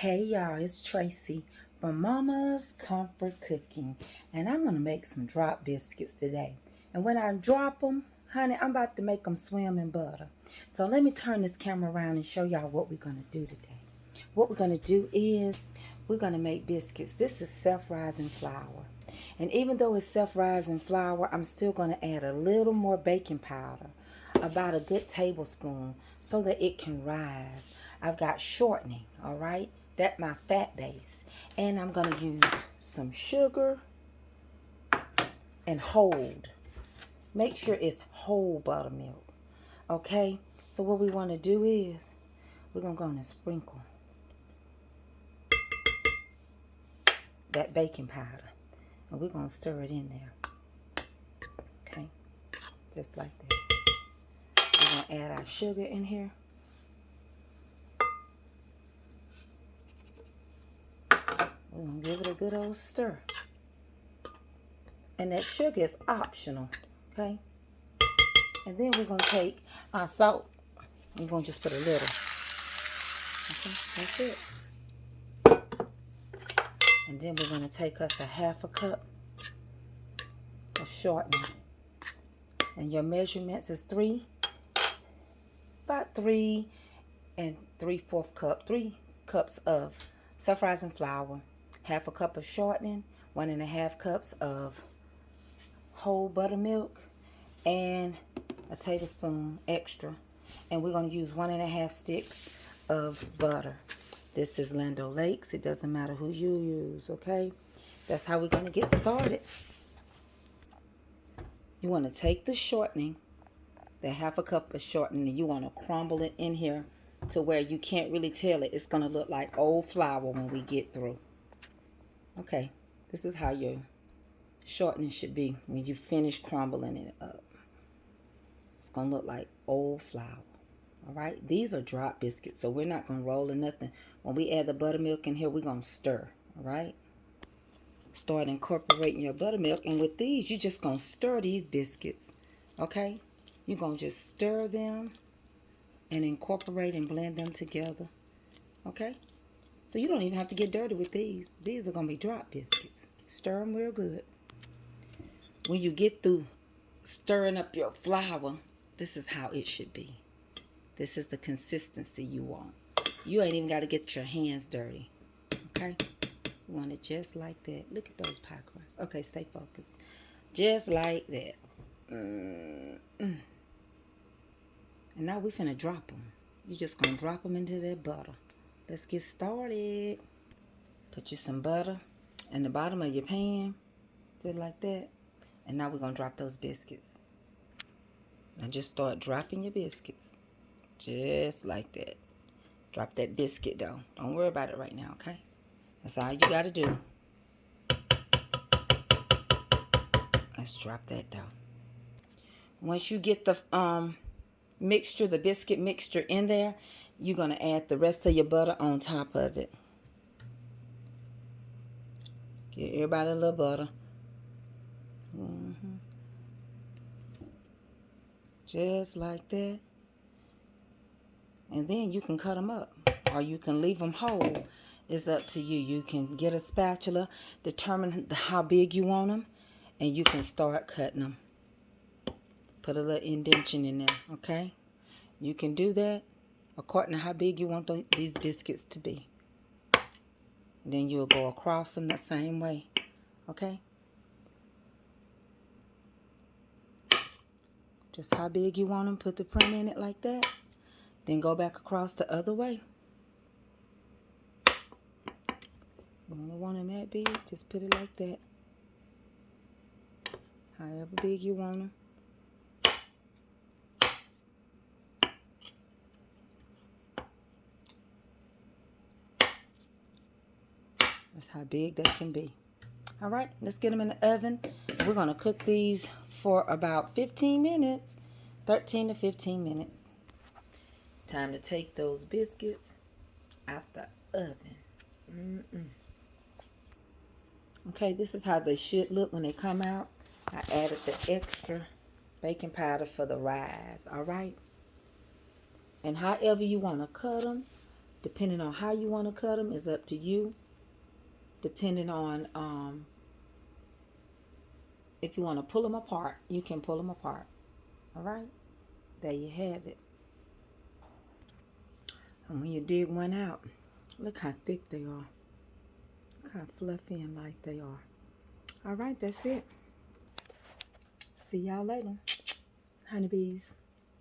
Hey y'all, it's Tracy from Mama's Comfort Cooking, and I'm going to make some drop biscuits today. And when I drop them, honey, I'm about to make them swim in butter. So let me turn this camera around and show y'all what we're going to do today. What we're going to do is we're going to make biscuits. This is self-rising flour. And even though it's self-rising flour, I'm still going to add a little more baking powder, about a good tablespoon, so that it can rise. I've got shortening, all right? That's my fat base. And I'm going to use some sugar and hold. Make sure it's whole buttermilk, okay? So what we want to do is we're going to go and sprinkle that baking powder. And we're going to stir it in there, okay? Just like that. We're going to add our sugar in here. We're going to give it a good old stir. And that sugar is optional, okay? And then we're going to take our salt. I'm going to just put a little. Okay, that's it. And then we're going to take us a half a cup of shortening. And your measurements is about 3 3/4 cup, 3 cups of self-rising flour, half a cup of shortening, 1.5 cups of whole buttermilk, and a tablespoon extra. And we're going to use 1.5 sticks of butter. This is Land O'Lakes. It doesn't matter who you use, okay? That's how we're going to get started. You want to take the shortening, the half a cup of shortening, and you want to crumble it in here to where you can't really tell it. It's going to look like old flour when we get through. Okay, this is how your shortening should be when you finish crumbling it up. It's going to look like old flour. All right, these are drop biscuits, so we're not going to roll or nothing. When we add the buttermilk in here, we're going to stir. All right, start incorporating your buttermilk, and with these, you're just going to stir these biscuits. Okay, you're going to just stir them and incorporate and blend them together. Okay, so you don't even have to get dirty with these. These are going to be drop biscuits. Stir them real good. When you get through stirring up your flour, this is how it should be. This is the consistency you want. You ain't even got to get your hands dirty. Okay? You want it just like that. Look at those pie crusts. Okay, stay focused. Just like that. And now we finna drop them. You're just going to drop them into that butter. Let's get started. Put you some butter in the bottom of your pan. Just like that. And now we're going to drop those biscuits. Now just start dropping your biscuits. Just like that. Drop that biscuit though. Don't worry about it right now, okay? That's all you got to do. Let's drop that down. Once you get the mixture, the biscuit mixture in there, you're going to add the rest of your butter on top of it. Give everybody a little butter. Just like that. And then you can cut them up, or you can leave them whole. It's up to you. You can get a spatula, determine how big you want them, and you can start cutting them. Put a little indentation in there, okay? You can do that according to how big you want these biscuits to be. Then you'll go across them the same way, okay? Just how big you want them. Put the print in it like that. Then go back across the other way. You only want them that big, just put it like that. However big you want them. That's how big that can be. All right, let's get them in the oven. We're going to cook these for about 15 minutes, 13 to 15 minutes. It's time to take those biscuits out the oven. Okay, this is how they should look when they come out. I added the extra baking powder for the rise, all right? And however you want to cut them, Depending on how you want to cut them is up to you. Depending on if you want to pull them apart, you can pull them apart. All right, there you have it. And when you dig one out, look how thick they are. Look how fluffy and light they are. All right, that's it. See y'all later, honeybees.